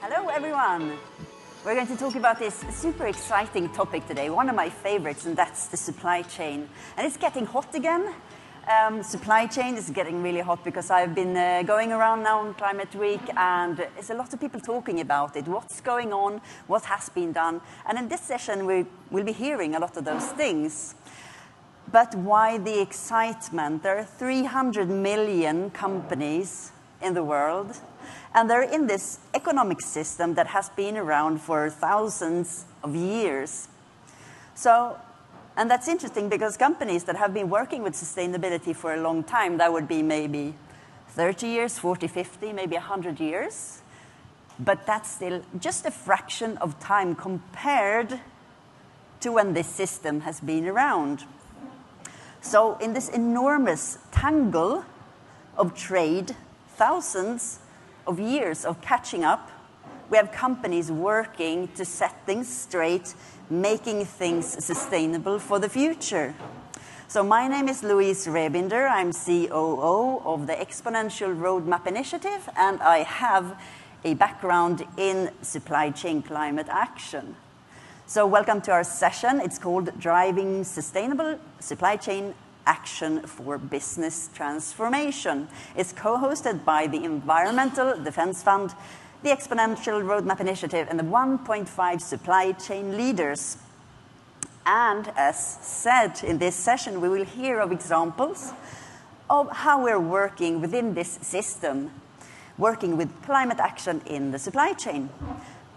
Hello, everyone. We're going to talk about this super exciting topic today, one of my favorites, and that's the supply chain. And it's getting hot again. Supply chain is getting really hot because I've been going around now on Climate Week, and there's a lot of people talking about it, what's going on, what has been done. And in this session, we'll be hearing a lot of those things. But why the excitement? There are 300 million companies in the world, and they're in this economic system that has been around for thousands of years. And that's interesting because companies that have been working with sustainability for a long time, that would be maybe 30 years, 40, 50, maybe 100 years. But that's still just a fraction of time compared to when this system has been around. So in this enormous tangle of trade, thousands of years of catching up, we have companies working to set things straight, making things sustainable for the future. So my name is Louise Rebinder. I'm COO of the Exponential Roadmap Initiative, and I have a background in supply chain climate action. So welcome to our session. It's called Driving Sustainable Supply Chain Action for Business Transformation. It's co-hosted by the Environmental Defense Fund, the Exponential Roadmap Initiative, and the 1.5 supply chain leaders. And as said, in this session, we will hear of examples of how we're working within this system, working with climate action in the supply chain.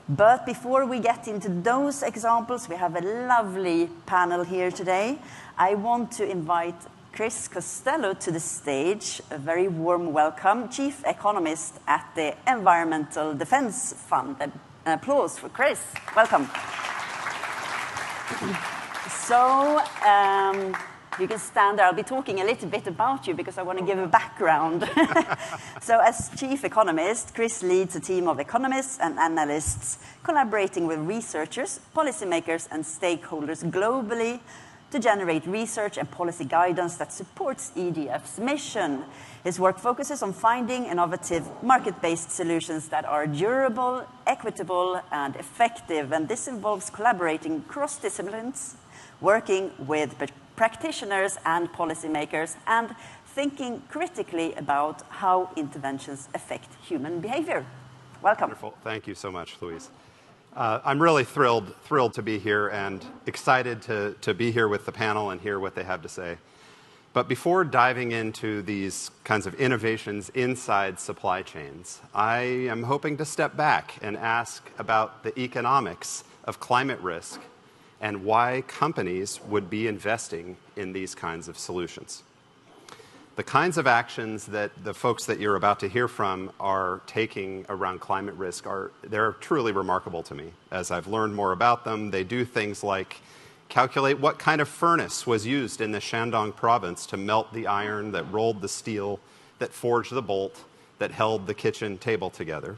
But before we get into those examples, we have a lovely panel here today. I want to invite Chris Costello to the stage. A very warm welcome, Chief Economist at the Environmental Defense Fund. An applause for Chris. Welcome. So you can stand there. I'll be talking a little bit about you because I want to give a background. So as Chief Economist, Chris leads a team of economists and analysts collaborating with researchers, policymakers, and stakeholders globally to generate research and policy guidance that supports EDF's mission. His work focuses on finding innovative market-based solutions that are durable, equitable, and effective. And this involves collaborating across disciplines, working with practitioners and policymakers, and thinking critically about how interventions affect human behavior. Welcome. Wonderful. Thank you so much, Louise. I'm really thrilled to be here and excited to be here with the panel and hear what they have to say. But before diving into these kinds of innovations inside supply chains, I am hoping to step back and ask about the economics of climate risk and why companies would be investing in these kinds of solutions. The kinds of actions that the folks that you're about to hear from are taking around climate risk they're truly remarkable to me. As I've learned more about them, they do things like calculate what kind of furnace was used in the Shandong province to melt the iron that rolled the steel, that forged the bolt, that held the kitchen table together.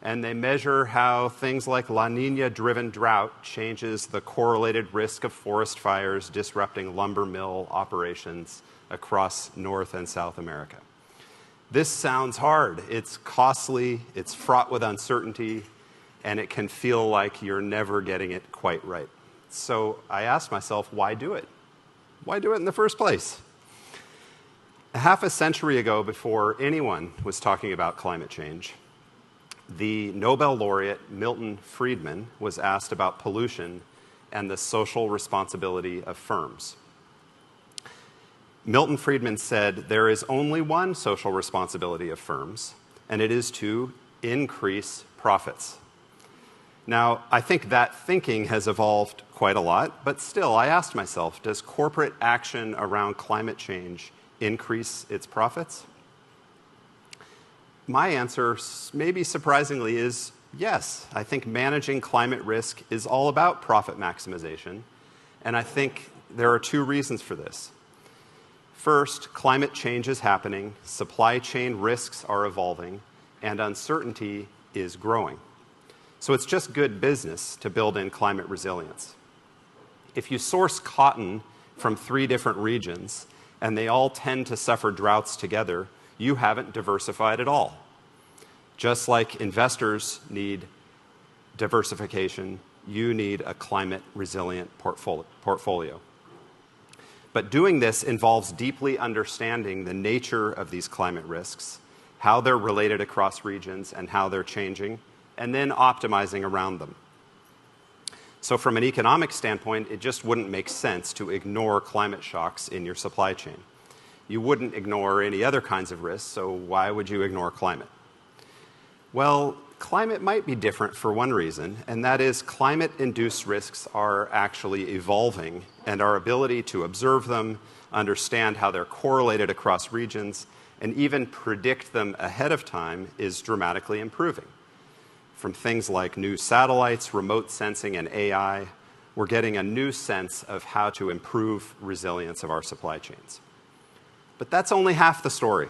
And they measure how things like La Nina-driven drought changes the correlated risk of forest fires disrupting lumber mill operations across North and South America. This sounds hard. It's costly, it's fraught with uncertainty, and it can feel like you're never getting it quite right. So I asked myself, why do it? Why do it in the first place? Half a century ago, before anyone was talking about climate change, the Nobel laureate Milton Friedman was asked about pollution and the social responsibility of firms. Milton Friedman said, there is only one social responsibility of firms, and it is to increase profits. Now, I think that thinking has evolved quite a lot, but still, I asked myself, does corporate action around climate change increase its profits? My answer, maybe surprisingly, is yes. I think managing climate risk is all about profit maximization, and I think there are two reasons for this. First, climate change is happening, supply chain risks are evolving, and uncertainty is growing. So it's just good business to build in climate resilience. If you source cotton from 3 different regions, and they all tend to suffer droughts together, you haven't diversified at all. Just like investors need diversification, you need a climate resilient portfolio. But doing this involves deeply understanding the nature of these climate risks, how they're related across regions and how they're changing, and then optimizing around them. So from an economic standpoint, it just wouldn't make sense to ignore climate shocks in your supply chain. You wouldn't ignore any other kinds of risks, so why would you ignore climate? Well, climate might be different for one reason, and that is climate-induced risks are actually evolving, and our ability to observe them, understand how they're correlated across regions, and even predict them ahead of time is dramatically improving. From things like new satellites, remote sensing, and AI, we're getting a new sense of how to improve resilience of our supply chains. But that's only half the story.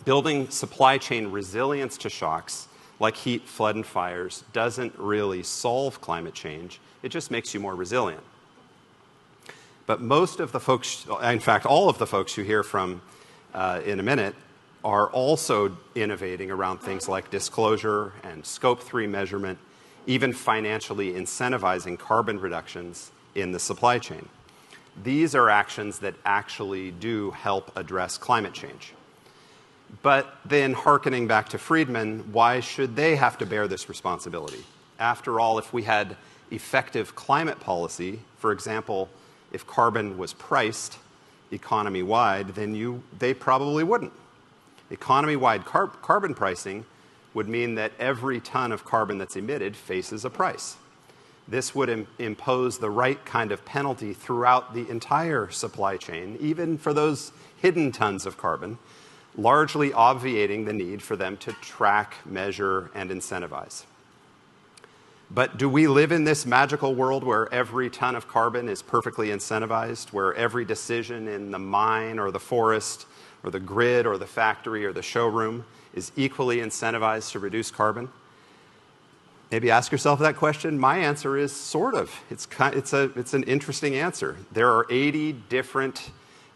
Building supply chain resilience to shocks, like heat, flood, and fires, doesn't really solve climate change. It just makes you more resilient. But most of the folks, in fact, all of the folks you hear from in a minute, are also innovating around things like disclosure and Scope 3 measurement, even financially incentivizing carbon reductions in the supply chain. These are actions that actually do help address climate change. But then, hearkening back to Friedman, why should they have to bear this responsibility? After all, if we had effective climate policy, for example, if carbon was priced economy-wide, then they probably wouldn't. Economy-wide carbon pricing would mean that every ton of carbon that's emitted faces a price. This would impose the right kind of penalty throughout the entire supply chain, even for those hidden tons of carbon, largely obviating the need for them to track, measure, and incentivize. But do we live in this magical world where every ton of carbon is perfectly incentivized, where every decision in the mine or the forest or the grid or the factory or the showroom is equally incentivized to reduce carbon? Maybe ask yourself that question. My answer is sort of. It's an interesting answer. There are 80 different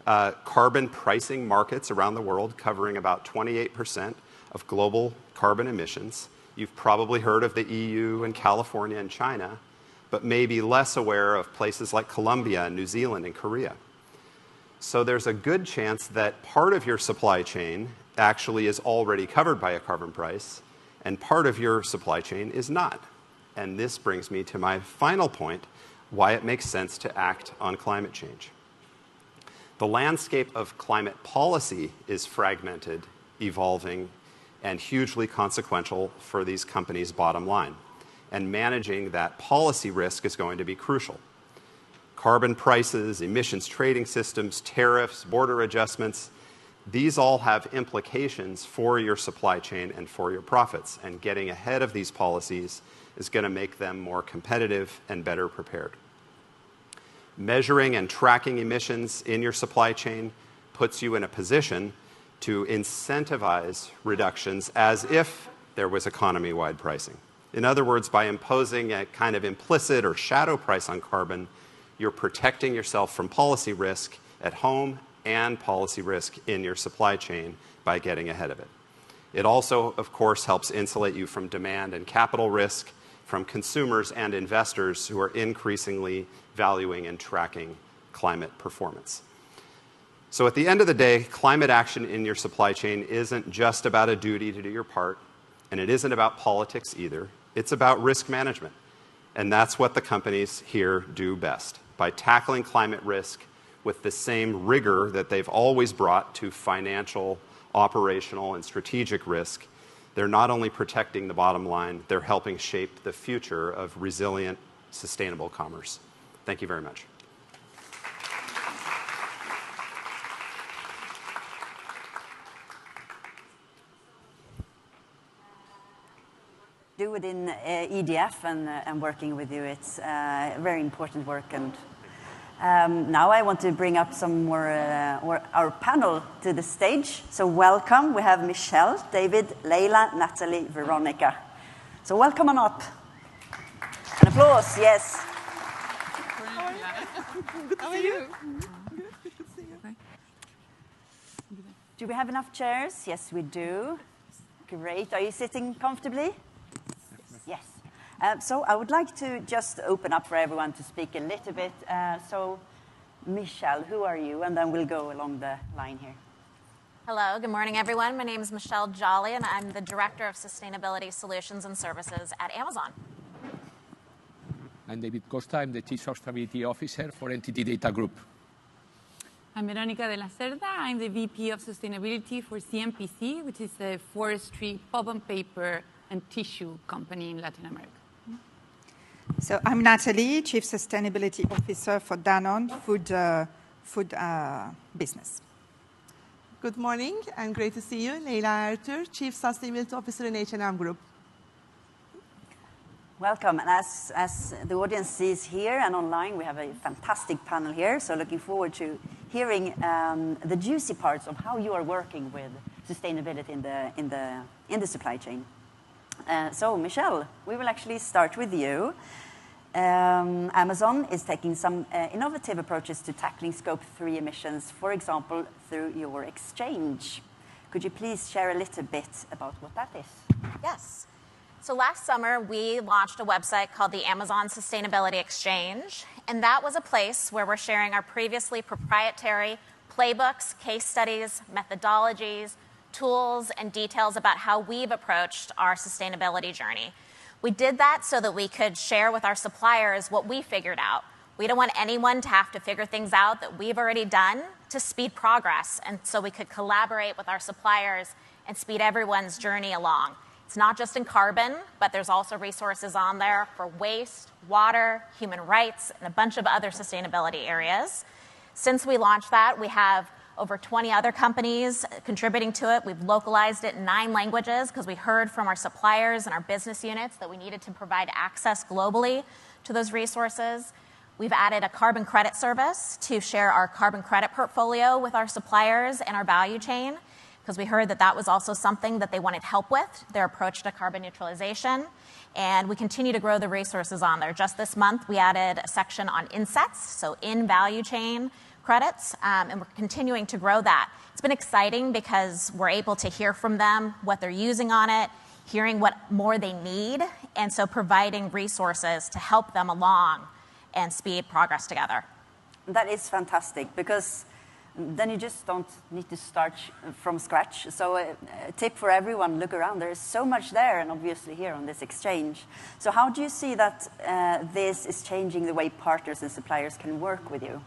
carbon pricing markets around the world covering about 28% of global carbon emissions. You've probably heard of the EU and California and China, but maybe less aware of places like Colombia and New Zealand and Korea. So there's a good chance that part of your supply chain actually is already covered by a carbon price, and part of your supply chain is not. And this brings me to my final point, why it makes sense to act on climate change. The landscape of climate policy is fragmented, evolving, and hugely consequential for these companies' bottom line. And managing that policy risk is going to be crucial. Carbon prices, emissions trading systems, tariffs, border adjustments, these all have implications for your supply chain and for your profits. And getting ahead of these policies is going to make them more competitive and better prepared. Measuring and tracking emissions in your supply chain puts you in a position to incentivize reductions as if there was economy-wide pricing. In other words, by imposing a kind of implicit or shadow price on carbon, you're protecting yourself from policy risk at home and policy risk in your supply chain by getting ahead of it. It also, of course, helps insulate you from demand and capital risk from consumers and investors who are increasingly valuing and tracking climate performance. So at the end of the day, climate action in your supply chain isn't just about a duty to do your part, and it isn't about politics either. It's about risk management. And that's what the companies here do best. By tackling climate risk with the same rigor that they've always brought to financial, operational, and strategic risk, they're not only protecting the bottom line, they're helping shape the future of resilient, sustainable commerce. Thank you very much. Do within EDF and working with you, it's very important work. And now I want to bring up some more our panel to the stage. So welcome. We have Michelle, David, Leila, Nathalie, Veronica. So welcome on up. An applause, yes. How are you? Good to see you. Do we have enough chairs? Yes, we do. Great. Are you sitting comfortably? Yes. So I would like to just open up for everyone to speak a little bit. So, Michelle, who are you? And then we'll go along the line here. Hello, good morning, everyone. My name is Michelle Jolly, and I'm the Director of Sustainability Solutions and Services at Amazon. I'm David Costa. I'm the Chief Sustainability Officer for Entity Data Group. I'm Veronica de la Cerda. I'm the VP of Sustainability for CMPC, which is a forestry, pulp and paper, and tissue company in Latin America. So I'm Nathalie, Chief Sustainability Officer for Danone food business. Good morning, and great to see you. Leyla Ertur, Chief Sustainability Officer in H&M Group. Welcome. And as the audience sees here and online, we have a fantastic panel here. So looking forward to hearing the juicy parts of how you are working with sustainability in the supply chain. So Michelle, we will actually start with you. Amazon is taking some innovative approaches to tackling Scope 3 emissions, for example, through your exchange. Could you please share a little bit about what that is? Yes. So last summer, we launched a website called the Amazon Sustainability Exchange, and that was a place where we're sharing our previously proprietary playbooks, case studies, methodologies, tools, and details about how we've approached our sustainability journey. We did that so that we could share with our suppliers what we figured out. We don't want anyone to have to figure things out that we've already done to speed progress, and so we could collaborate with our suppliers and speed everyone's journey along. It's not just in carbon, but there's also resources on there for waste, water, human rights, and a bunch of other sustainability areas. Since we launched that, we have over 20 other companies contributing to it. We've localized it in 9 languages because we heard from our suppliers and our business units that we needed to provide access globally to those resources. We've added a carbon credit service to share our carbon credit portfolio with our suppliers and our value chain, because we heard that that was also something that they wanted help with, their approach to carbon neutralization. And we continue to grow the resources on there. Just this month, we added a section on insets, so in value chain credits, and we're continuing to grow that. It's been exciting because we're able to hear from them what they're using on it, hearing what more they need, and so providing resources to help them along and speed progress together. That is fantastic, because then you just don't need to start from scratch. So a tip for everyone, look around. There is so much there, and obviously here on this exchange. So how do you see that this is changing the way partners and suppliers can work with you?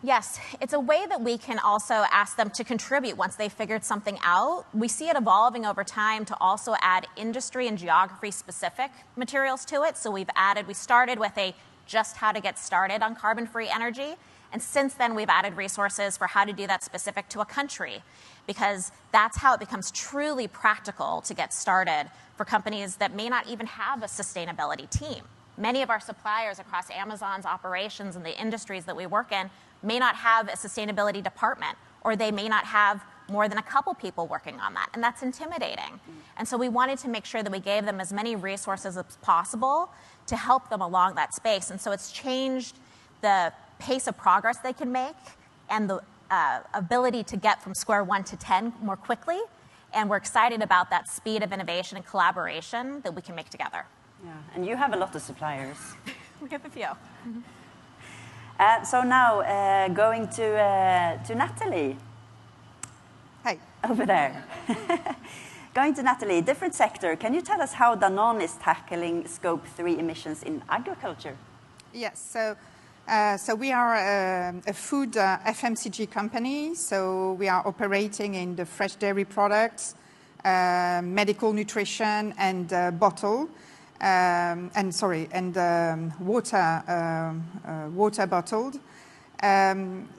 Yes, it's a way that we can also ask them to contribute once they've figured something out. We see it evolving over time to also add industry and geography-specific materials to it. So we started with a just how to get started on carbon-free energy. And since then, we've added resources for how to do that specific to a country, because that's how it becomes truly practical to get started for companies that may not even have a sustainability team. Many of our suppliers across Amazon's operations and the industries that we work in may not have a sustainability department, or they may not have more than a couple people working on that, and that's intimidating. And so we wanted to make sure that we gave them as many resources as possible to help them along that space. And so it's changed the pace of progress they can make and the ability to get from square 1 to 10 more quickly. And we're excited about that speed of innovation and collaboration that we can make together. Yeah, and you have a lot of suppliers. We have a few. So now going to Nathalie. Hi. Over there. Going to Nathalie, different sector. Can you tell us how Danone is tackling Scope 3 emissions in agriculture? Yes, so we are a food FMCG company. So we are operating in the fresh dairy products, medical nutrition, and bottle. Water bottled.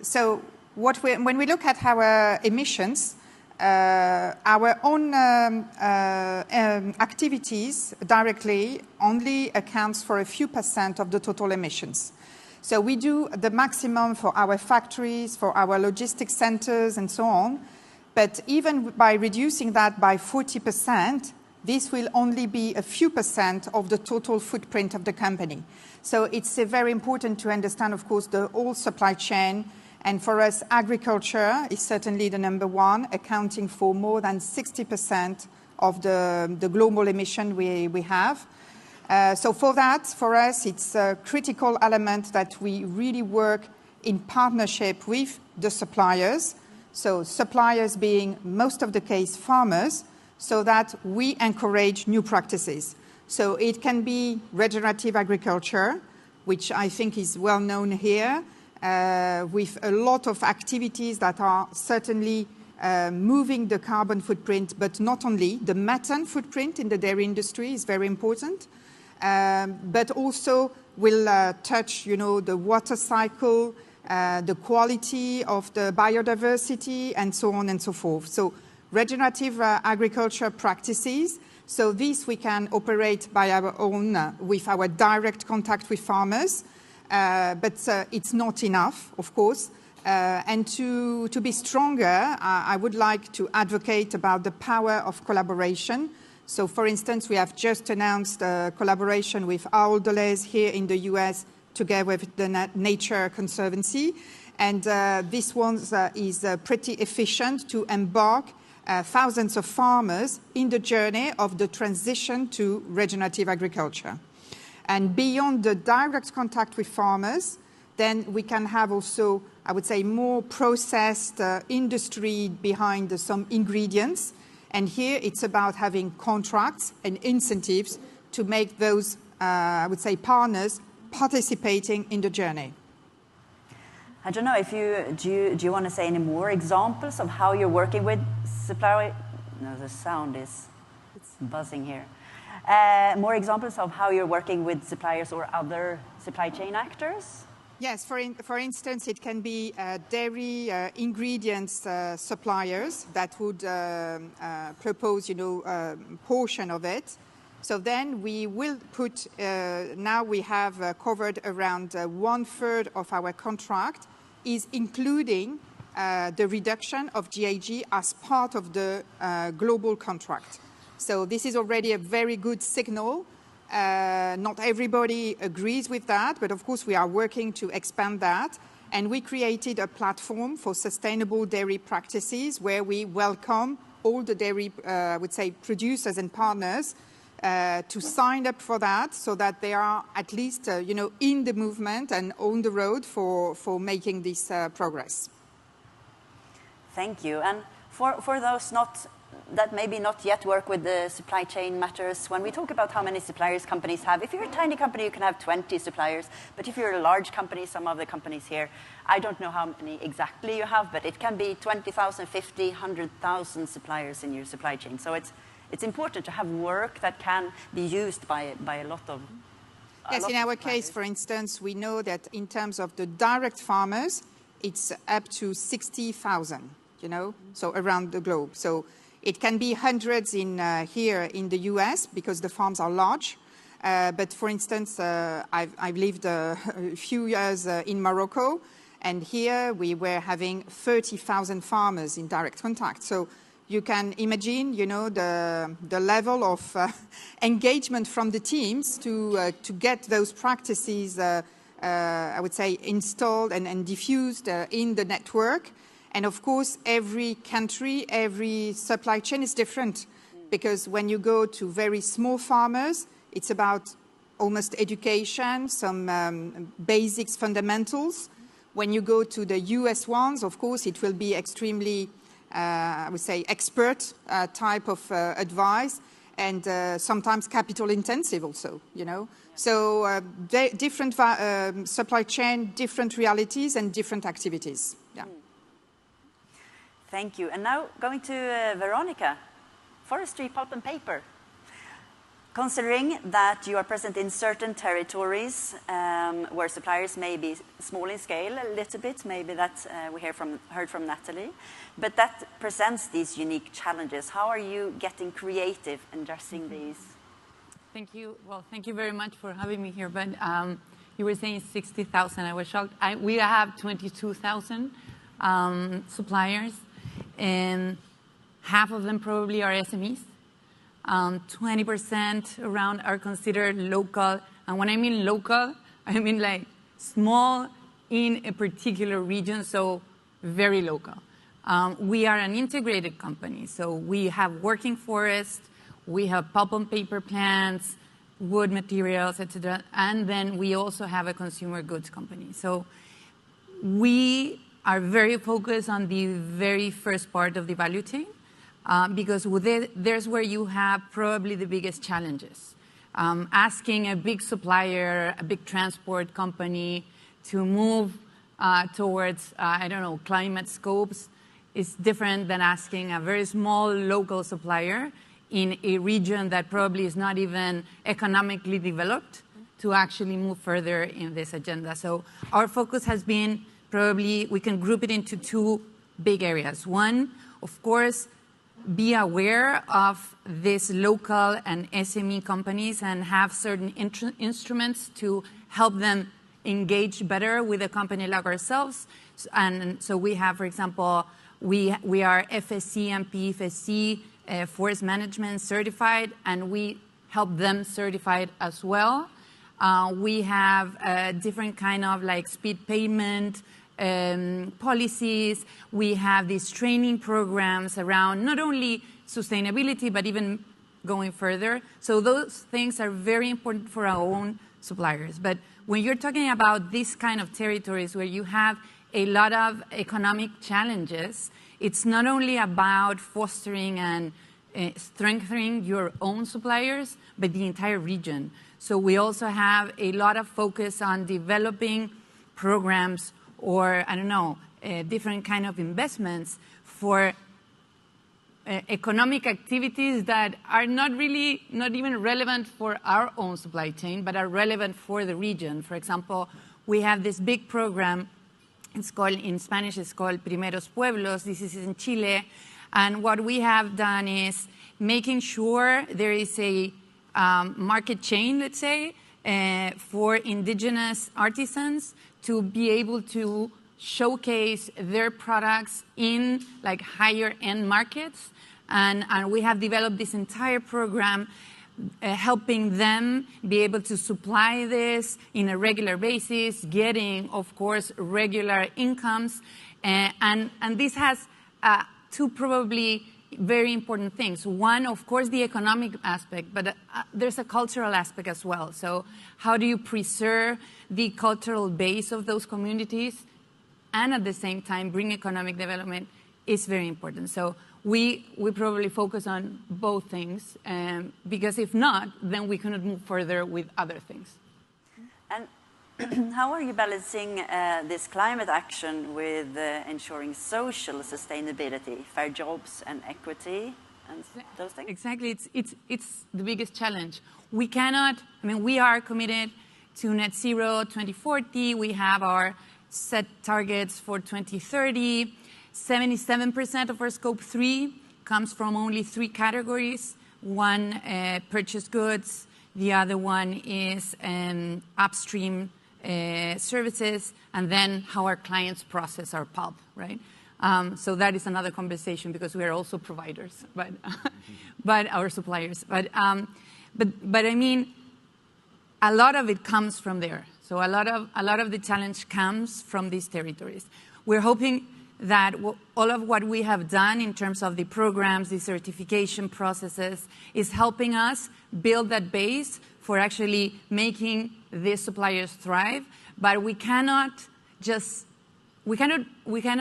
So when we look at our emissions, our own activities directly only accounts for a few % of the total emissions. So we do the maximum for our factories, for our logistics centers, and so on. But even by reducing that by 40%, this will only be a few % of the total footprint of the company. So it's very important to understand, of course, the whole supply chain. And for us, agriculture is certainly the number one, accounting for more than 60% of the global emission we have. So for that, for us, it's a critical element that we really work in partnership with the suppliers. So suppliers being most of the case farmers, so that we encourage new practices. So it can be regenerative agriculture, which I think is well known here, with a lot of activities that are certainly moving the carbon footprint, but not only. The methane footprint in the dairy industry is very important, but also will touch, the water cycle, the quality of the biodiversity, and so on and so forth. So regenerative agriculture practices. So this we can operate by our own with our direct contact with farmers, but it's not enough, of course. And to be stronger, I would like to advocate about the power of collaboration. So, for instance, we have just announced a collaboration with Owl Deleuze here in the US, together with the Nature Conservancy. And this one is pretty efficient to embark thousands of farmers in the journey of the transition to regenerative agriculture. And beyond the direct contact with farmers, then we can have also, I would say, more processed industry behind some ingredients. And here it's about having contracts and incentives to make those, I would say, partners participating in the journey. I don't know if do you want to say any more examples of how you're working with supplier? No, the sound is buzzing here. More examples of how you're working with suppliers or other supply chain actors? Yes, for instance, it can be dairy ingredients suppliers that would propose, a portion of it. So then we will put, now we have covered around 1/3 of our contract is including the reduction of GHG as part of the global contract. So this is already a very good signal. Not everybody agrees with that, but of course we are working to expand that. And we created a platform for sustainable dairy practices where we welcome all the dairy, I would say, producers and partners to sign up for that, so that they are at least, in the movement and on the road for making this progress. Thank you. And for those that maybe not yet work with the supply chain matters, when we talk about how many suppliers companies have, if you're a tiny company, you can have 20 suppliers. But if you're a large company, some of the companies here, I don't know how many exactly you have, but it can be 20,000, 50, 100,000 suppliers in your supply chain. So it's important to have work that can be used by a lot of Yes, in our case, for instance, we know that in terms of the direct farmers, it's up to 60,000, so around the globe. So it can be hundreds here in the US because the farms are large. But for instance, I've lived a few years in Morocco, and here we were having 30,000 farmers in direct contact. So you can imagine, the level of engagement from the teams to get those practices, I would say, installed and diffused in the network. And of course, every country, every supply chain is different, because when you go to very small farmers, it's about almost education, some basics, fundamentals. When you go to the US ones, of course, it will be extremely, I would say, expert type of advice, and sometimes capital intensive also, So different supply chain, different realities and different activities. Yeah. Thank you. And now going to Veronica, forestry, pulp and paper. Considering that you are present in certain territories where suppliers may be small in scale a little bit, maybe that we heard from Nathalie, but that presents these unique challenges. How are you getting creative in addressing these? Thank you. Well, thank you very much for having me here. But you were saying 60,000. I was shocked. We have 22,000 suppliers, and half of them probably are SMEs. 20% around are considered local. And when I mean local, I mean like small in a particular region, so very local. We are an integrated company, so we have working forests, we have pulp and paper plants, wood materials, etc., and then we also have a consumer goods company. So we are very focused on the very first part of the value chain because there's where you have probably the biggest challenges. Asking a big supplier, a big transport company to move towards, I don't know, climate scopes is different than asking a very small local supplier in a region that probably is not even economically developed to actually move further in this agenda. So our focus has been probably, we can group it into two big areas. One, of course, be aware of these local and SME companies and have certain instruments to help them engage better with a company like ourselves. And so we have, for example, we are FSC and PFSC forest management certified, and we help them certified as well. We have different kind of like speed payment policies. We have these training programs around not only sustainability, but even going further. So those things are very important for our own suppliers. But when you're talking about these kind of territories where you have a lot of economic challenges, it's not only about fostering and strengthening your own suppliers, but the entire region. So we also have a lot of focus on developing programs or, I don't know, different kind of investments for economic activities that are not even relevant for our own supply chain, but are relevant for the region. For example, we have this big program. It's called, in Spanish, it's called Primeros Pueblos. This is in Chile. And what we have done is making sure there is a market chain, let's say, for indigenous artisans to be able to showcase their products in like higher end markets. And we have developed this entire program helping them be able to supply this in a regular basis, getting, of course, regular incomes. And this has two probably very important things. One, of course, the economic aspect, but there's a cultural aspect as well. So how do you preserve the cultural base of those communities and at the same time bring economic development is very important. So we probably focus on both things, because if not, then we cannot move further with other things. And how are you balancing this climate action with ensuring social sustainability, fair jobs and equity and those things? Exactly. It's the biggest challenge. We cannot, we are committed to net zero 2040. We have our set targets for 2030. 77% of our scope 3 comes from only 3 categories. One, purchased goods. The other one is upstream services, and then how our clients process our pulp, right? So that is another conversation because we are also providers, but our suppliers. But I mean, a lot of it comes from there. So a lot of the challenge comes from these territories. We're hoping that all of what we have done in terms of the programs, the certification processes, is helping us build that base for actually making these suppliers thrive. But we cannot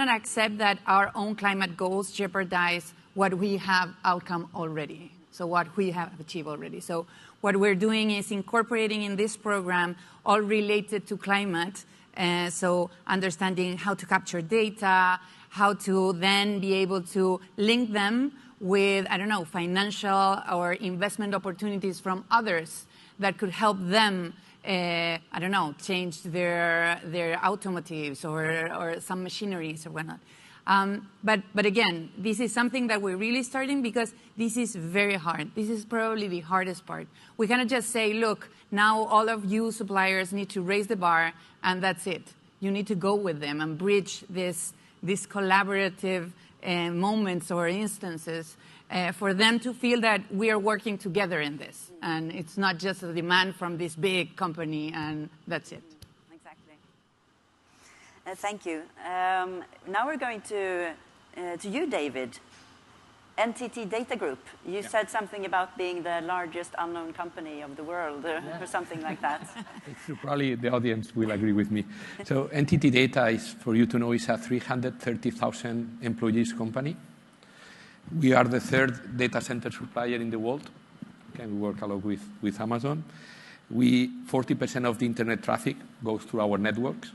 accept that our own climate goals jeopardize what we have outcome already. So what we have achieved already. So what we're doing is incorporating in this program all related to climate. So understanding how to capture data, how to then be able to link them with, I don't know, financial or investment opportunities from others that could help them, I don't know, change their automotives or some machineries or whatnot. But again, this is something that we're really starting because this is very hard. This is probably the hardest part. We cannot just say, look, now all of you suppliers need to raise the bar and that's it. You need to go with them and bridge these collaborative moments or instances for them to feel that we are working together in this. And it's not just a demand from this big company and that's it. Exactly. Thank you. Now we're going to to you, David. NTT Data Group. You said something about being the largest unknown company of the world, or something like that. Probably the audience will agree with me. So NTT Data is, for you to know, is a 330,000 employees company. We are the third data center supplier in the world. Okay, we work a lot with Amazon. 40% of the internet traffic goes through our networks.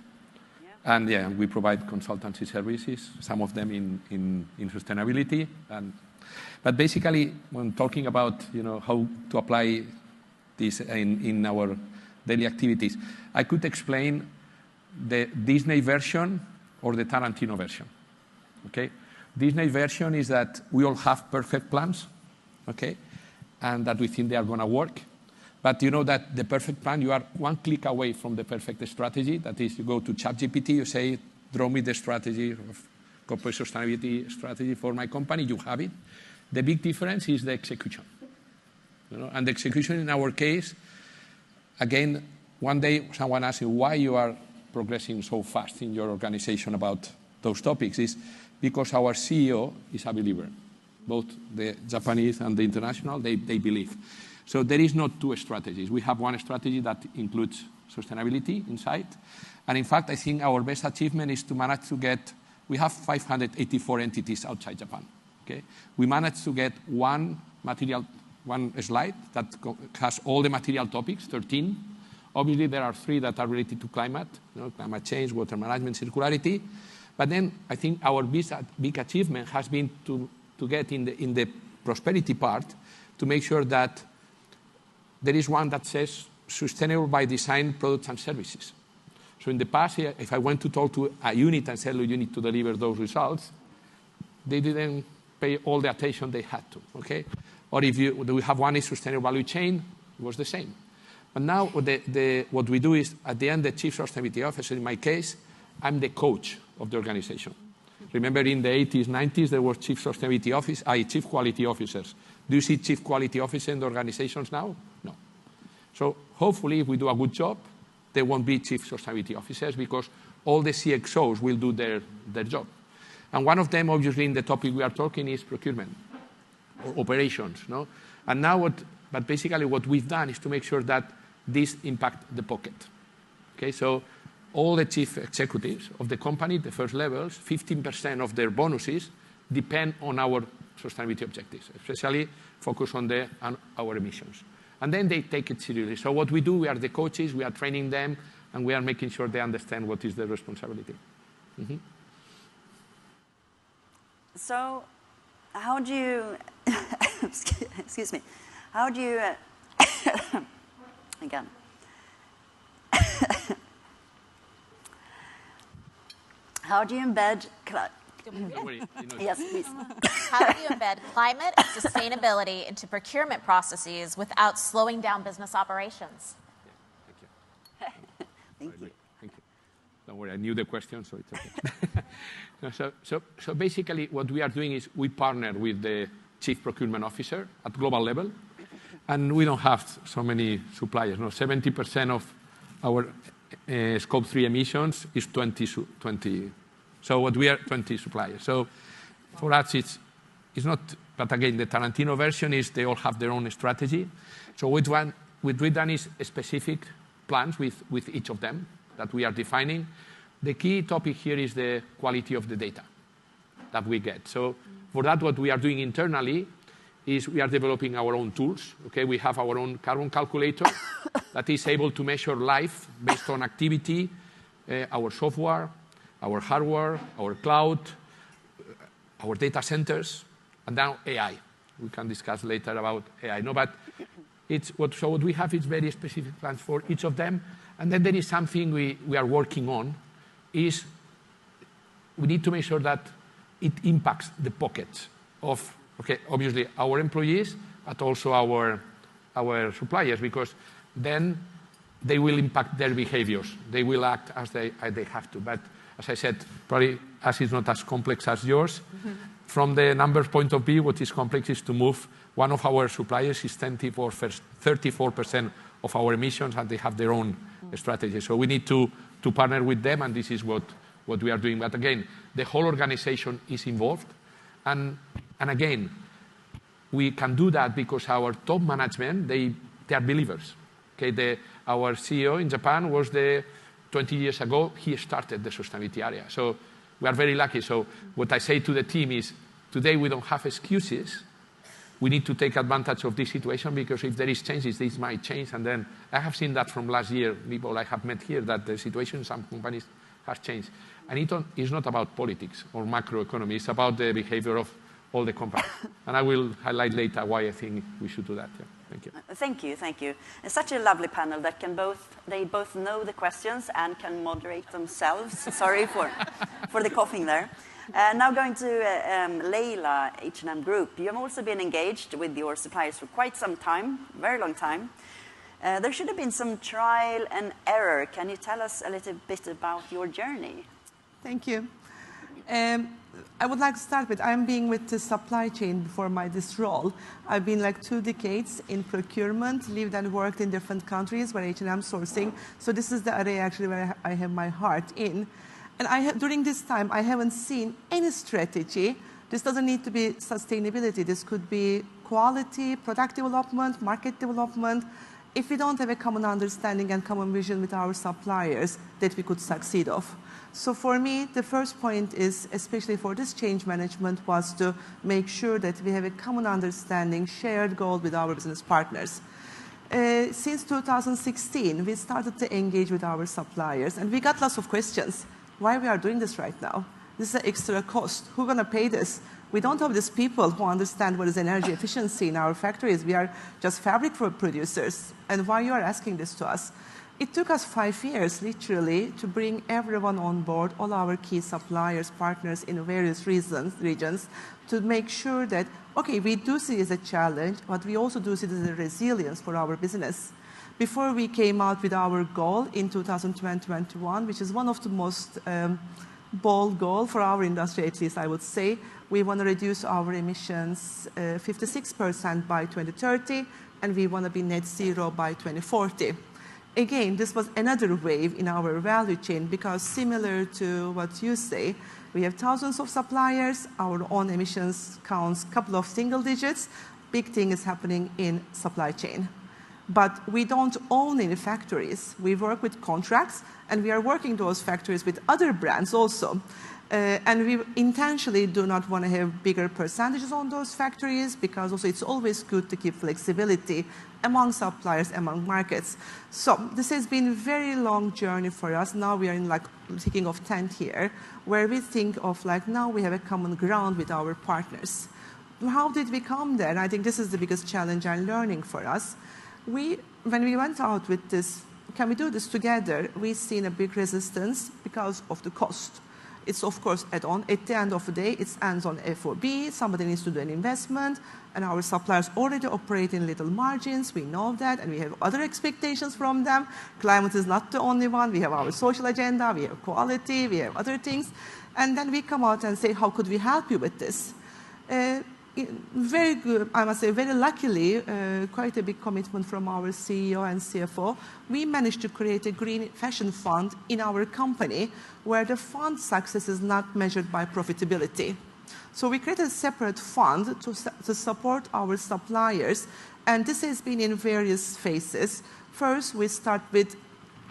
And we provide consultancy services, some of them in sustainability. But basically, when talking about how to apply this in our daily activities, I could explain the Disney version or the Tarantino version. Okay, Disney version is that we all have perfect plans, okay, and that we think they are going to work. But you know that the perfect plan, you are one click away from the perfect strategy. That is, you go to ChatGPT, you say, draw me the strategy of corporate sustainability strategy for my company. You have it. The big difference is the execution. And the execution in our case, again, one day someone asked you why you are progressing so fast in your organization about those topics. Is because our CEO is a believer. Both the Japanese and the international, they believe. So there is not two strategies. We have one strategy that includes sustainability inside. And in fact, I think our best achievement is to manage to get, we have 584 entities outside Japan. Okay? We managed to get one slide that has all the material topics, 13. Obviously, there are 3 that are related to climate, climate change, water management, circularity. But then I think our big achievement has been to get in the prosperity part to make sure that there is one that says sustainable by design products and services. So in the past, if I went to talk to a unit and said, you need to deliver those results, they didn't pay all the attention they had to, okay? Or if we have one is sustainable value chain, it was the same. But now what we do is, at the end, the chief sustainability officer, in my case, I'm the coach of the organization. Remember in the 80s, 90s, there was chief sustainability office, chief quality officers. Do you see chief quality officers in the organizations now? No. So hopefully, if we do a good job, there won't be chief sustainability officers because all the CXOs will do their job. And one of them, obviously, in the topic we are talking is procurement or operations. No? And now, but basically what we've done is to make sure that this impacts the pocket. Okay, so all the chief executives of the company, the first levels, 15% of their bonuses depend on our sustainability objectives, especially focus on our emissions. And then they take it seriously. So what we do, we are the coaches, we are training them, and we are making sure they understand what is their responsibility. Mm-hmm. So how do you, excuse me, how do you, again, how do you embed, yes, please. How do you embed climate and sustainability into procurement processes without slowing down business operations? Thank you. Thank you. Don't worry, I knew the question, so it's okay. So basically, what we are doing is we partner with the chief procurement officer at global level, and we don't have so many suppliers. 70% of our Scope 3 emissions is 20. So what we are 20 suppliers. So for us, it's not. But again, the Tarantino version is they all have their own strategy. So what we've done is specific plans with each of them that we are defining. The key topic here is the quality of the data that we get. So for that, what we are doing internally is we are developing our own tools. Okay, we have our own carbon calculator that is able to measure life based on activity, our software, our hardware, our cloud, our data centers, and now AI. We can discuss later about AI. No, but what we have is very specific plans for each of them. And then there is something we are working on, is we need to make sure that it impacts the pockets of, obviously our employees, but also our suppliers, because then they will impact their behaviors. They will act as they have to. But as I said, probably as it's not as complex as yours. Mm-hmm. From the numbers point of view, what is complex is to move. One of our suppliers is 34% of our emissions, and they have their own strategy. So we need to partner with them, and this is what what we are doing. But again, the whole organization is involved. And again, we can do that because our top management, they are believers. Okay, our CEO in Japan was 20 years ago, he started the sustainability area. So we are very lucky. So what I say to the team is, today we don't have excuses. We need to take advantage of this situation because if there is changes, this might change. And then I have seen that from last year, people I have met here, that the situation in some companies has changed. And it's not about politics or macroeconomy. It's about the behavior of all the companies. And I will highlight later why I think we should do that. Yeah. Thank you. Thank you, thank you. It's such a lovely panel that they both know the questions and can moderate themselves. Sorry for the coughing there. Now going to Leila, H&M Group. You have also been engaged with your suppliers for quite some time, very long time. There should have been some trial and error. Can you tell us a little bit about your journey? Thank you. I would like to start with, I'm being with the supply chain before this role. I've been like 2 decades in procurement, lived and worked in different countries where H&M sourcing. So this is the area actually where I have my heart in. And during this time, I haven't seen any strategy. This doesn't need to be sustainability. This could be quality, product development, market development. If we don't have a common understanding and common vision with our suppliers, that we could succeed of. So for me, the first point is, especially for this change management, was to make sure that we have a common understanding, shared goal with our business partners. Since 2016, we started to engage with our suppliers, and we got lots of questions. Why we are doing this right now? This is an extra cost. Who's going to pay this? We don't have these people who understand what is energy efficiency in our factories. We are just fabric producers. And why you are asking this to us? It took us 5 years, literally, to bring everyone on board, all our key suppliers, partners in various regions, to make sure that, okay, we do see it as a challenge, but we also do see it as a resilience for our business. Before we came out with our goal in 2021, which is one of the most bold goals for our industry, at least I would say, we want to reduce our emissions 56% by 2030, and we want to be net zero by 2040. Again, this was another wave in our value chain because similar to what you say, we have thousands of suppliers, our own emissions counts a couple of single digits. Big thing is happening in supply chain. But we don't own any factories. We work with contracts, and we are working those factories with other brands also. And we intentionally do not want to have bigger percentages on those factories because also it's always good to keep flexibility among suppliers, among markets. So this has been a very long journey for us. Now we are in like ticking of 10th year, where we think of like now we have a common ground with our partners. How did we come there? And I think this is the biggest challenge and learning for us. When we went out with this, can we do this together? We've seen a big resistance because of the cost. It's, of course, add-on. At the end of the day, it ends on FOB. Somebody needs to do an investment, and our suppliers already operate in little margins. We know that, and we have other expectations from them. Climate is not the only one. We have our social agenda. We have quality. We have other things. And then we come out and say, how could we help you with this? Very good, I must say, very luckily, quite a big commitment from our CEO and CFO. We managed to create a green fashion fund in our company where the fund success is not measured by profitability. So we created a separate fund to support our suppliers, and this has been in various phases. First, we start with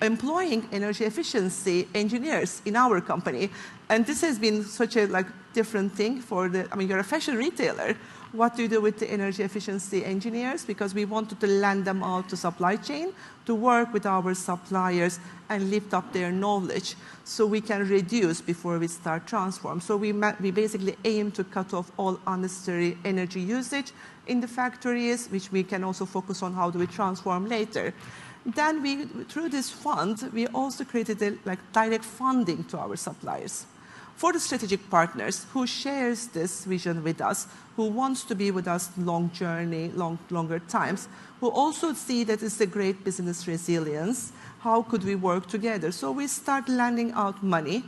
employing energy efficiency engineers in our company. And this has been such a different thing you're a fashion retailer. What do you do with the energy efficiency engineers? Because we wanted to lend them out to supply chain to work with our suppliers and lift up their knowledge so we can reduce before we start transform. So we basically aim to cut off all unnecessary energy usage in the factories, which we can also focus on how do we transform later. Then through this fund, we also created direct funding to our suppliers. For the strategic partners who shares this vision with us, who wants to be with us long journey, longer times, who also see that it's a great business resilience, how could we work together? So we start lending out money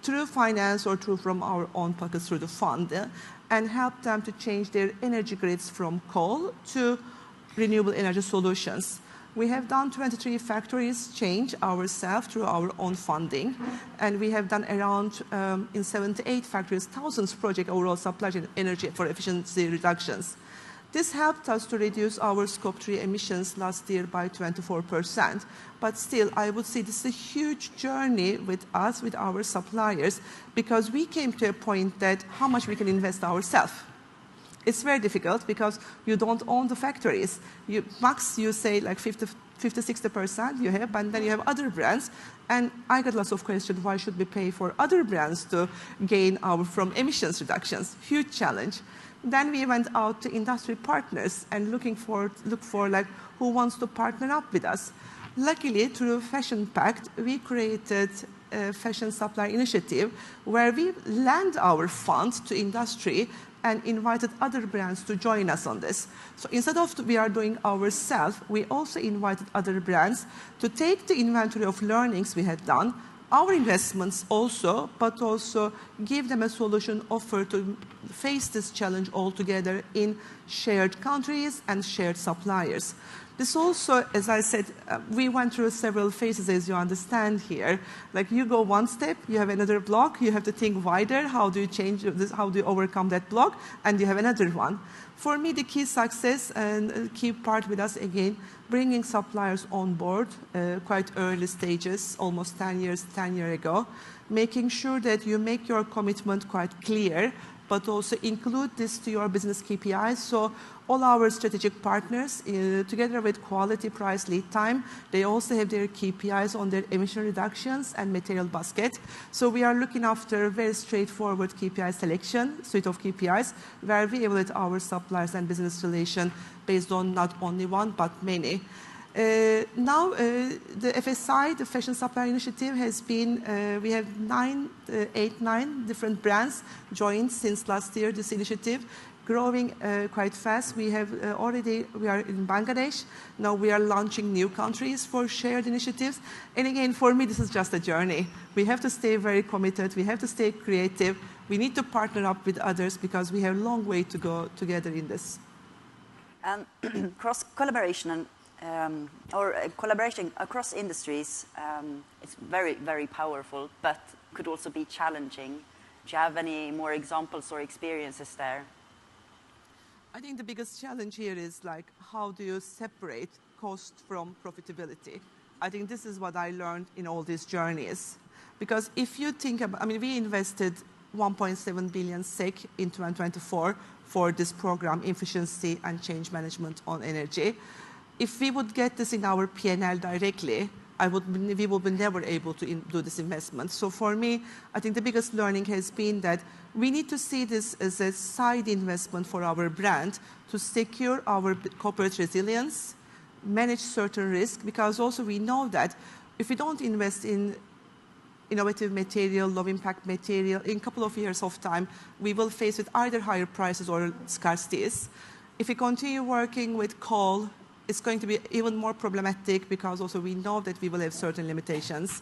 through finance or from our own pockets through the fund and help them to change their energy grids from coal to renewable energy solutions. We have done 23 factories change ourselves through our own funding, and we have done around, in 78 factories, thousands of project overall supply chain energy for efficiency reductions. This helped us to reduce our Scope 3 emissions last year by 24%. But still, I would say this is a huge journey with us, with our suppliers, because we came to a point that how much we can invest ourselves. It's very difficult because you don't own the factories. Max, you say like 50, 60% you have, but then you have other brands. And I get lots of questions, why should we pay for other brands to gain from emissions reductions? Huge challenge. Then we went out to industry partners and look for like who wants to partner up with us. Luckily, through Fashion Pact, we created a Fashion Supplier Initiative where we lend our funds to industry and invited other brands to join us on this. So instead of we are doing ourselves, we also invited other brands to take the inventory of learnings we had done, our investments also, but also give them a solution offer to face this challenge all together in shared countries and shared suppliers. This also, as I said, we went through several phases, as you understand here. Like you go one step, you have another block, you have to think wider, how do you change this, how do you overcome that block, and you have another one. For me, the key success and key part with us, again, bringing suppliers on board, quite early stages, almost 10 years ago, making sure that you make your commitment quite clear, but also include this to your business KPIs. So all our strategic partners, together with quality, price, lead time, they also have their KPIs on their emission reductions and material basket. So we are looking after very straightforward KPI selection, suite of KPIs, where we evaluate our suppliers and business relation based on not only one, but many. Now, the FSI, the Fashion Supplier Initiative, has been, we have 9 different brands joined since last year, this initiative, growing quite fast. We have we are in Bangladesh. Now we are launching new countries for shared initiatives. And again, for me, this is just a journey. We have to stay very committed. We have to stay creative. We need to partner up with others because we have a long way to go together in this. And cross-collaboration or collaboration across industries, it's very, very powerful, but could also be challenging. Do you have any more examples or experiences there? I think the biggest challenge here is like, how do you separate cost from profitability? I think this is what I learned in all these journeys. Because if you think about, I mean, we invested 1.7 billion SEK in 2024 for this program, efficiency and change management on energy. If we would get this in our P&L directly, we would be never able to do this investment. So for me, I think the biggest learning has been that we need to see this as a side investment for our brand to secure our corporate resilience, manage certain risk, because also we know that if we don't invest in innovative material, low impact material, in a couple of years of time, we will face with either higher prices or scarcities. If we continue working with coal, it's going to be even more problematic because also we know that we will have certain limitations.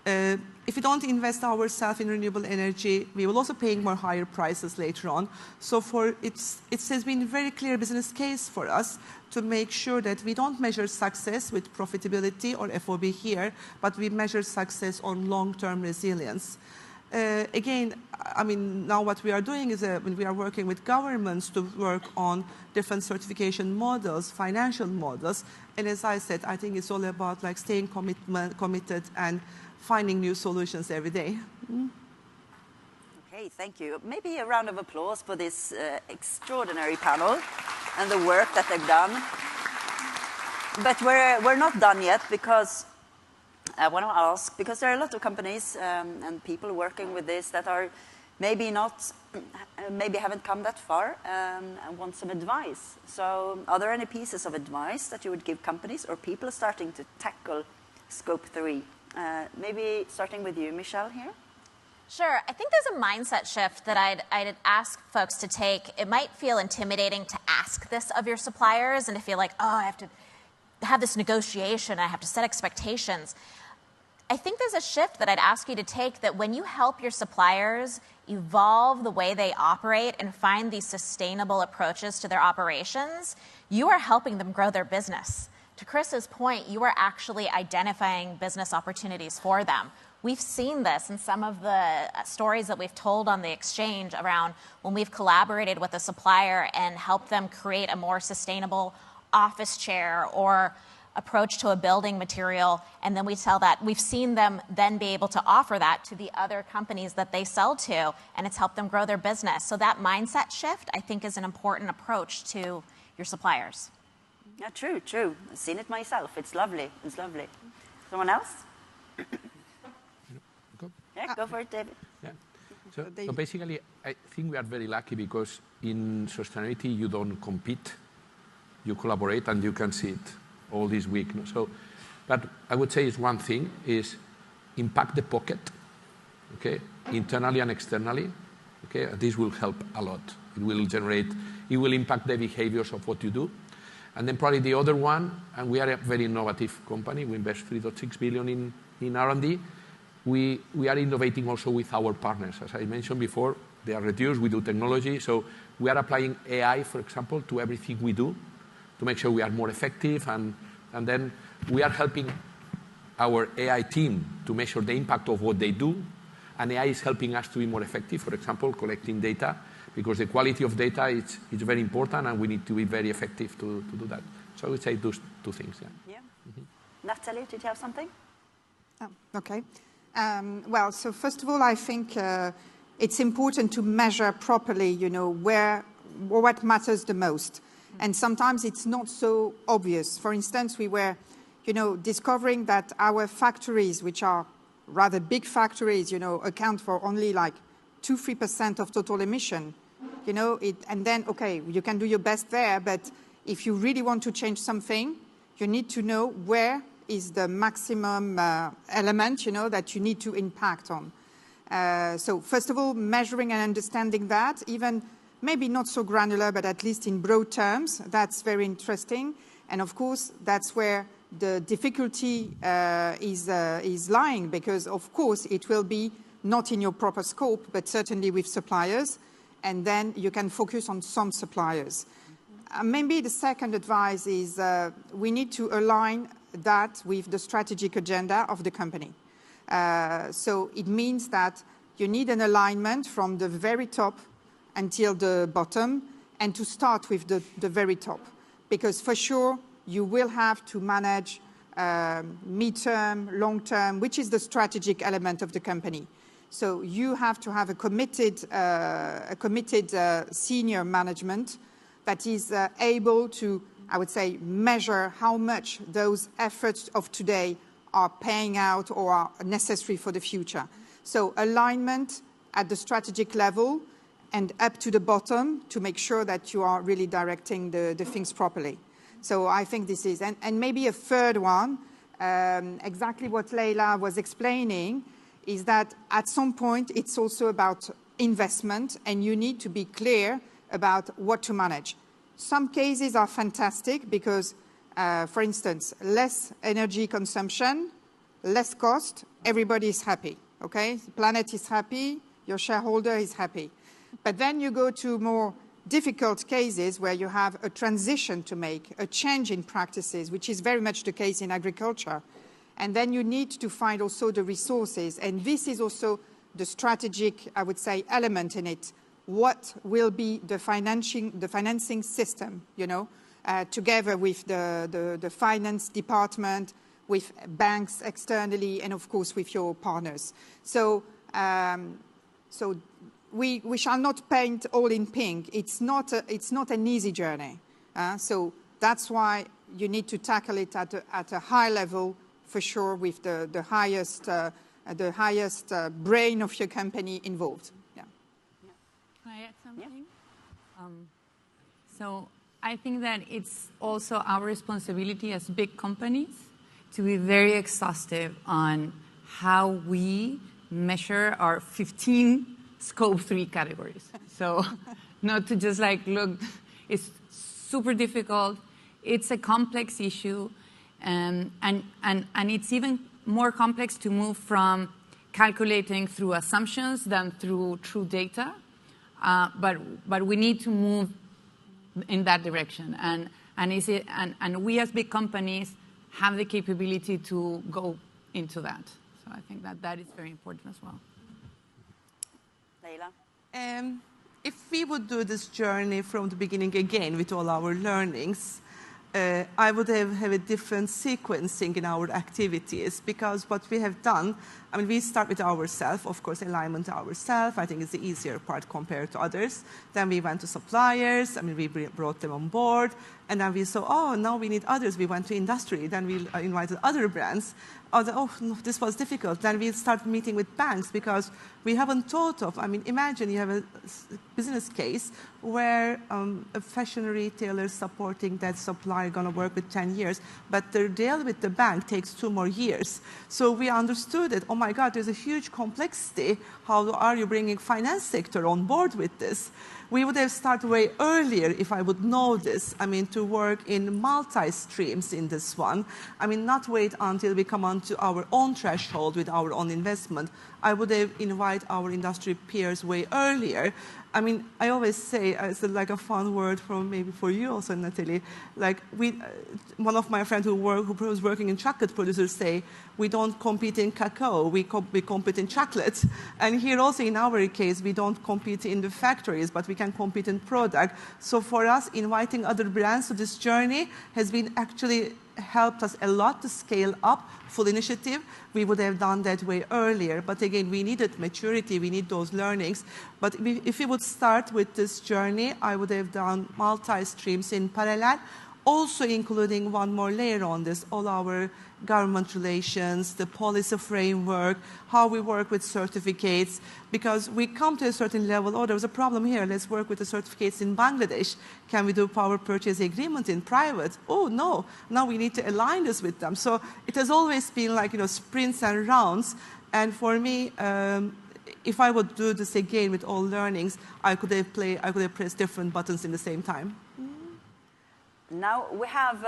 If we don't invest ourselves in renewable energy, we will also pay more higher prices later on. So it has been a very clear business case for us to make sure that we don't measure success with profitability or FOB here, but we measure success on long-term resilience. Again, I mean, now what we are doing is when we are working with governments to work on different certification models, financial models. And as I said, I think it's all about like staying committed and finding new solutions every day. Okay, thank you. Maybe a round of applause for this extraordinary panel and the work that they've done. But we're not done yet because I want to ask, because there are a lot of companies and people working with this that are maybe haven't come that far and want some advice. So are there any pieces of advice that you would give companies or people starting to tackle Scope 3? Maybe starting with you, Michelle, here. Sure. I think there's a mindset shift that I'd ask folks to take. It might feel intimidating to ask this of your suppliers and to feel like, oh, I have to have this negotiation, I have to set expectations. I think there's a shift that I'd ask you to take, that when you help your suppliers evolve the way they operate and find these sustainable approaches to their operations, you are helping them grow their business. to Chris's point, you are actually identifying business opportunities for them. We've seen this in some of the stories that we've told on the exchange around when we've collaborated with a supplier and helped them create a more sustainable office chair or approach to a building material, and then we sell that. We've seen them then be able to offer that to the other companies that they sell to, and it's helped them grow their business. So that mindset shift, I think, is an important approach to your suppliers. Yeah, true, true. I've seen it myself. It's lovely. It's lovely. Someone else? Yeah, go for it, David. Yeah. So basically, I think we are very lucky because in sustainability, you don't compete. You collaborate, and you can see it all this week. So, but I would say is one thing is impact the pocket, okay, internally and externally. Okay, this will help a lot. It will impact the behaviors of what you do. And then probably the other one, and we are a very innovative company. We invest 3.6 billion in R&D. We are innovating also with our partners. As I mentioned before, they are reduced. We do technology. So we are applying AI, for example, to everything we do to make sure we are more effective. And then we are helping our AI team to measure the impact of what they do. And AI is helping us to be more effective, for example, collecting data, because the quality of data is very important, and we need to be very effective to do that. So I would say those two things. Yeah. Yeah. Mm-hmm. Nathalie, did you have something? Oh, okay. Well, so first of all, I think it's important to measure properly, what matters the most. And sometimes it's not so obvious. For instance, we were, discovering that our factories, which are rather big factories, account for only like 2-3% of total emission. And then, okay, you can do your best there, but if you really want to change something, you need to know where is the maximum element, that you need to impact on. So first of all, measuring and understanding that, even maybe not so granular, but at least in broad terms, that's very interesting. And of course, that's where the difficulty is lying, because of course it will be not in your proper scope, but certainly with suppliers. And then you can focus on some suppliers. Maybe the second advice is we need to align that with the strategic agenda of the company. So it means that you need an alignment from the very top until the bottom, and to start with the very top. Because for sure, you will have to manage mid-term, long-term, which is the strategic element of the company. So you have to have a committed senior management that is able to, I would say, measure how much those efforts of today are paying out or are necessary for the future. So alignment at the strategic level and up to the bottom to make sure that you are really directing the things properly. So I think this is, and maybe a third one, exactly what Leila was explaining, is that at some point it's also about investment, and you need to be clear about what to manage. Some cases are fantastic because, for instance, less energy consumption, less cost, everybody is happy, okay? The planet is happy, your shareholder is happy. But then you go to more difficult cases where you have a transition to make, a change in practices, which is very much the case in agriculture. And then you need to find also the resources. And this is also the strategic, I would say, element in it. What will be the financing system, together with the finance department, with banks externally, and of course with your partners. So, we shall not paint all in pink. It's not an easy journey. So that's why you need to tackle it at a high level, for sure, with the highest brain of your company involved. Yeah. Can I add something? Yeah. So I think that it's also our responsibility as big companies to be very exhaustive on how we measure our 15 Scope 3 categories. So not to just look, it's super difficult. It's a complex issue. And it's even more complex to move from calculating through assumptions than through true data. But we need to move in that direction. And And we as big companies have the capability to go into that. So I think that is very important as well. Leila? If we would do this journey from the beginning again with all our learnings, I would have a different sequencing in our activities, because what we have done, I mean, we start with ourselves, of course, alignment ourselves. I think it's the easier part compared to others. Then we went to suppliers. I mean, we brought them on board. And then we saw, oh, now we need others. We went to industry. Then we invited other brands. Oh, no, this was difficult. Then we started meeting with banks, because we haven't thought of, I mean, imagine you have a business case where a fashion retailer supporting that supplier going to work with 10 years, but the deal with the bank takes 2 more years. So we understood it. Oh my God, there's a huge complexity. How are you bringing finance sector on board with this? We would have started way earlier if I would know this. I mean, to work in multi-streams in this one. I mean, not wait until we come onto our own threshold with our own investment. I would have invited our industry peers way earlier. I mean, I always say, it's like a fun word from maybe for you also, Nathalie. Like one of my friends who was working in chocolate producers say, we don't compete in cacao, we compete in chocolate. And here also in our case, we don't compete in the factories, but we can compete in product. So for us, inviting other brands to this journey has been actually helped us a lot to scale up full initiative. We would have done that way earlier. But again, we needed maturity. We need those learnings. But if we would start with this journey, I would have done multi-streams in parallel, also including one more layer on this, all our government relations, the policy framework, how we work with certificates, because we come to a certain level, oh, there's a problem here, let's work with the certificates in Bangladesh. Can we do power purchase agreement in private? Oh, no, now we need to align this with them. So it has always been like, sprints and rounds. And for me, if I would do this again with all learnings, I could have pressed different buttons in the same time. Now we have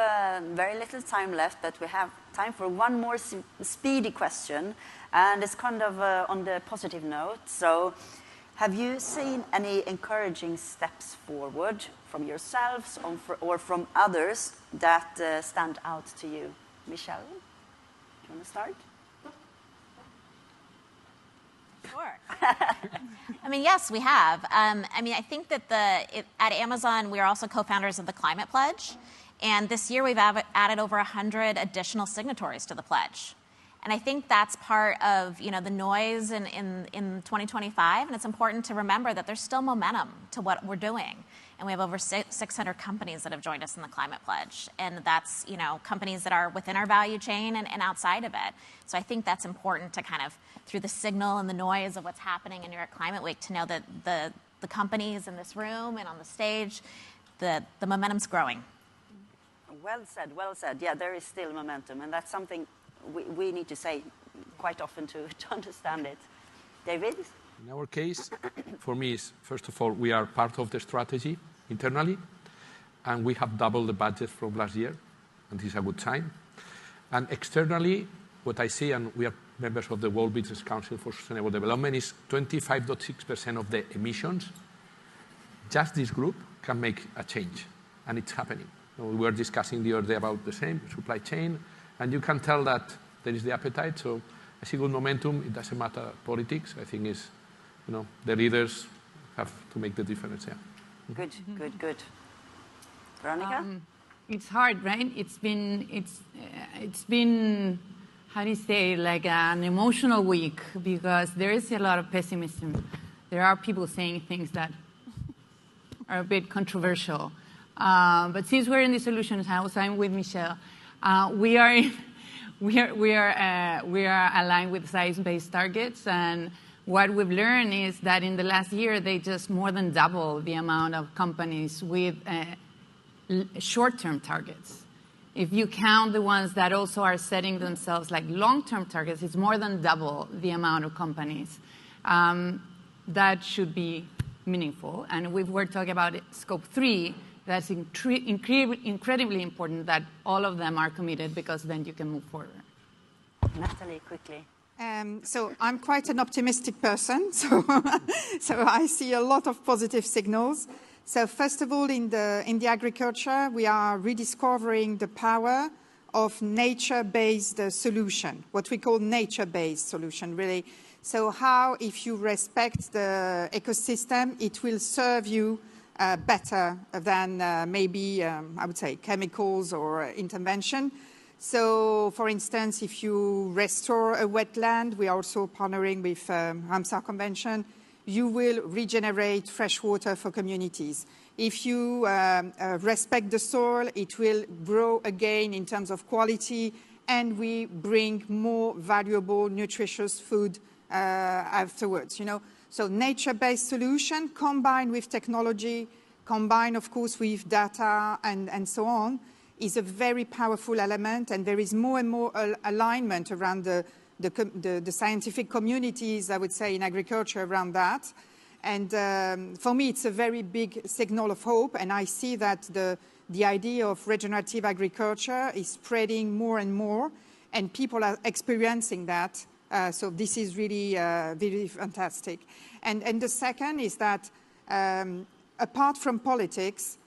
very little time left, but we have time for one more speedy question, and it's kind of on the positive note. So, have you seen any encouraging steps forward from yourselves or from others that stand out to you? Michelle, do you want to start? Sure. I mean, yes, we have. I mean, I think that at Amazon, we are also co-founders of the Climate Pledge. And this year, we've added over 100 additional signatories to the pledge. And I think that's part of the noise in 2025. And it's important to remember that there's still momentum to what we're doing. And we have over 600 companies that have joined us in the Climate Pledge. And that's companies that are within our value chain and outside of it. So I think that's important to kind of, through the signal and the noise of what's happening in New York Climate Week, to know that the companies in this room and on the stage, the momentum's growing. Well said, well said. Yeah, there is still momentum, and that's something we need to say quite often to understand it. David? In our case, for me, first of all, we are part of the strategy internally, and we have doubled the budget from last year, and this is a good sign. And externally, what I see, and we are members of the World Business Council for Sustainable Development, is 25.6% of the emissions. Just this group can make a change, and it's happening. We were discussing the other day about the same supply chain, and you can tell that there is the appetite. So I see good momentum. It doesn't matter politics. I think it's, the leaders have to make the difference. Yeah. Good, good, good. Veronica? It's hard, right? It's been, how do you say, like an emotional week, because there is a lot of pessimism. There are people saying things that are a bit controversial. But since we're in the solutions house, I'm with Michelle. We are aligned with science-based targets, and what we've learned is that in the last year they just more than doubled the amount of companies with short-term targets. If you count the ones that also are setting themselves like long-term targets, it's more than double the amount of companies. That should be meaningful. And we were talking about scope 3. That's incredibly important that all of them are committed, because then you can move forward. Nathalie, quickly. So I'm quite an optimistic person, so I see a lot of positive signals. So first of all, in the agriculture, we are rediscovering the power of nature-based solution, what we call nature-based solution, really. So how, if you respect the ecosystem, it will serve you better than maybe, I would say, chemicals or intervention. So, for instance, if you restore a wetland, we are also partnering with Ramsar Convention, you will regenerate fresh water for communities. If you respect the soil, it will grow again in terms of quality, and we bring more valuable, nutritious food afterwards, you know. So nature-based solution combined with technology, combined, of course, with data and so on, is a very powerful element, and there is more and more alignment around the scientific communities, I would say, in agriculture around that. And for me, it's a very big signal of hope, and I see that the idea of regenerative agriculture is spreading more and more, and people are experiencing that. So this is really very fantastic. And the second is that apart from politics,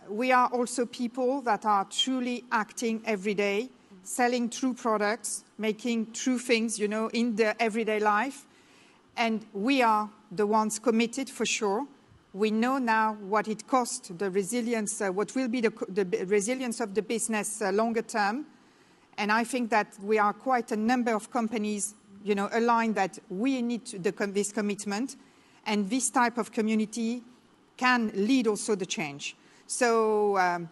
we are also people that are truly acting every day, selling true products, making true things, you know, in the everyday life. And we are the ones committed for sure. We know now what it costs, the resilience, what will be the resilience of the business longer term. And I think that we are quite a number of companies, you know, aligned that we need this commitment, and this type of community can lead also the change. So,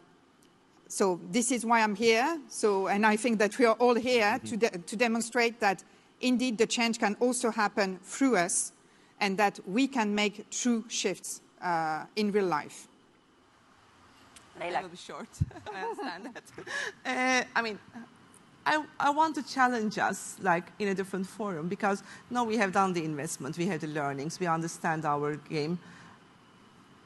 so this is why I'm here. So, and I think that we are all here to demonstrate that indeed the change can also happen through us, and that we can make true shifts in real life. A little bit short. I understand that. I mean, I want to challenge us, like, in a different forum, because now we have done the investment, we have the learnings, we understand our game.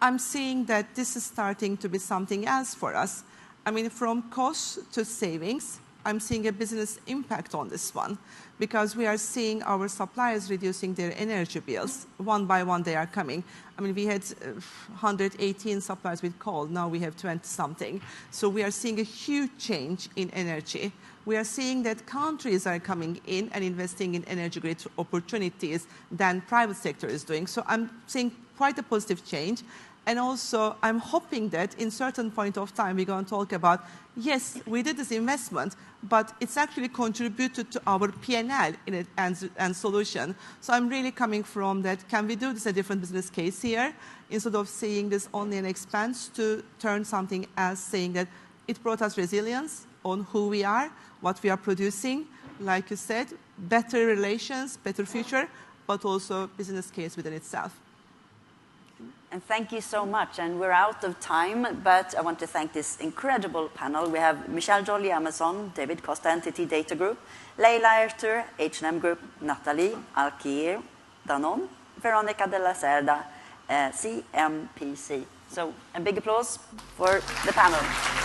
I'm seeing that this is starting to be something else for us. I mean, from cost to savings, I'm seeing a business impact on this one, because we are seeing our suppliers reducing their energy bills. One by one, they are coming. I mean, we had 118 suppliers with coal. Now we have 20-something. So we are seeing a huge change in energy. We are seeing that countries are coming in and investing in energy grid opportunities than private sector is doing. So I'm seeing quite a positive change. And also, I'm hoping that in certain point of time, we're going to talk about, yes, we did this investment, but it's actually contributed to our P&L and solution. So I'm really coming from that, can we do this a different business case here, instead of seeing this only an expense, to turn something as saying that it brought us resilience on who we are, what we are producing, like you said, better relations, better future, but also business case within itself. And thank you so much. And we're out of time, but I want to thank this incredible panel. We have Michelle Joly, Amazon, David Costa, Entity Data Group, Leila Ertur, H&M Group, Nathalie, Alquier, Danone, Veronica de la Cerda, CMPC. So a big applause for the panel.